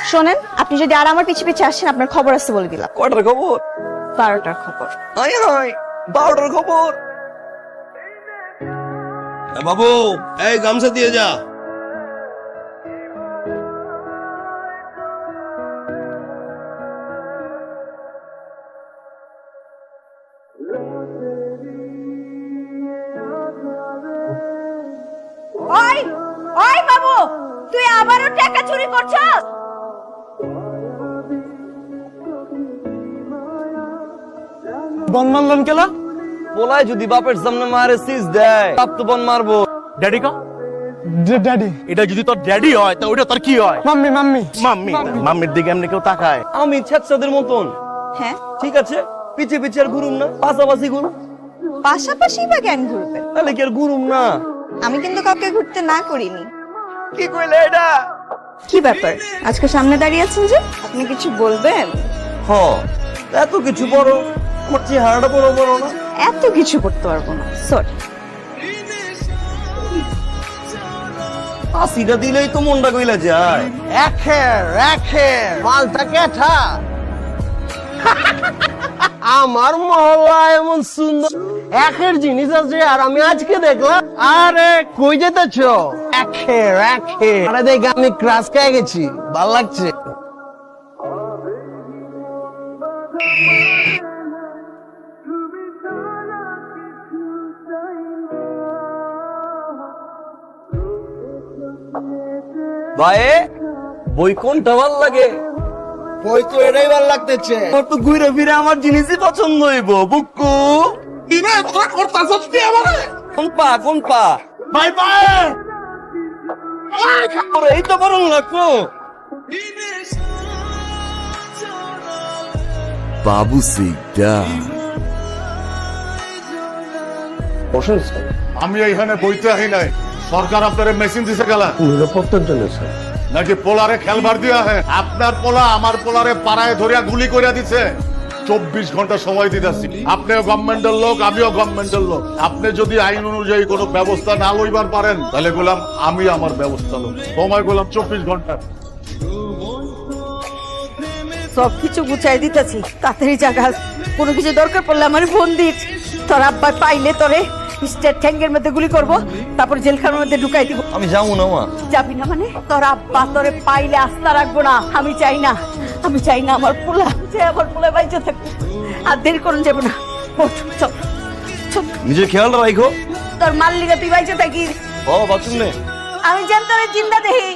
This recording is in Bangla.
শোনেন, আপনি যদি আর আমার পিছে পিছে আসেন আপনার খবর আছে বলে দিলাম। কয়টার খবর? 12টার খবর। হাই হাই 12টার খবর। বাবু এই গামছা দিয়ে যা। ওই ওই বাবু, তুই আবারও টাকা চুরি করছস? বন মারলেন কেলা? পোলায় যদি বাপের সামনে মারে সিজ দেয় বাপ তো বন মারবো। ড্যাডি কা? ড্যাডি। এটা যদি তোর ড্যাডি হয় তা ওইটা তোর কি হয়? Mummy mummy. মাম্মি মাম্মির দিকে এমনি কেউ তাকায়? আমি ছেচ্ছাদের মতন। হ্যাঁ, ঠিক আছে, পিছে পিছে আর ঘুরুম না, পাশাপাশি ঘুরুম। পাশাপাশি বা কেন ঘুরবে? তাহলে কি আর ঘুরুম না? আমি কিন্তু কাউকে ঘুরতে না করিনি। কি কইলে এটা? কি ব্যাপার, আজকে সামনে দাঁড়িয়ে আছেন যে? আপনি কিছু বলবেন? হ, এত কিছু বড়, আমার চেহারাটা বড় বড় না? এত কিছু করতে পারবো না, সরি। আসিটা দিলেই তো মনটা কইলা যায়। রাখে মালটা কেঠা। আমার মহল্লা এমন সুন্দর একের জিনিস আছে আর আমি আজকে দেখলাম। আরে কই যেতেছ? রাখে আরে দেখ আমি ক্রাশ খেয়ে গেছি, ভাল লাগছে। ভাই বই কোনটা ভাল লাগে? বই তো এটাই ভাল লাগতেছে। তোর তো ঘুরে ফিরে আমার জিনিসই পছন্দ হইব বুক্কু। কোন পা কোন পা? Bye bye. ওরে এই তো বরং লাগতো। বাবু সিকদা আমি এইখানে বইতে আহি নাই, সরকার আপনার মেশিন দিছে গেলা নিরাপত্তার জন্য স্যার। নাকি পোলারে খেলবার দিয়া হে? আপনার পোলা আমার পোলারে পাড়ায় ধরিয়া গুলি করিয়া দিছে। 24 ঘন্টা সময় দিতেছি। আপনিও গভর্নমেন্টের লোক, আমিও গভর্নমেন্টের লোক। আপনি যদি আইন অনুযায়ী কোনো ব্যবস্থা না লইবার পারেন তাহলে বললাম আমি আমার ব্যবস্থা লোক। সময় বললাম 24 ঘন্টা। সবকিছু গুছাই দিতেছি, তাড়াতাড়ি জায়গা। কোনো কিছু দরকার পড়লে আমার ফোন দিস। তোর আব্বা পাইলে তোরে স্টেট ট্যাঙ্কের মধ্যে গুলি করব, তারপর জেলখানার মধ্যে ঢুকাই দিব। আমি যাবো না মা। যাবি না মানে? তোর আব্বা তোরে পাইলে আস্থা রাখবো না। আমি চাই না, আমি চাই না আমার পোলা, যে আমার পোলা বাইচে থাকবে। আর দেরি করুন যাবো না, ওঠ, চল চল। নিজের খেয়াল রাখো। তোর মাল্লিকা তুই বাইচে থাকিস, ও বাথরুম নে। আমি যেন তোরে জিন্দা দেখি।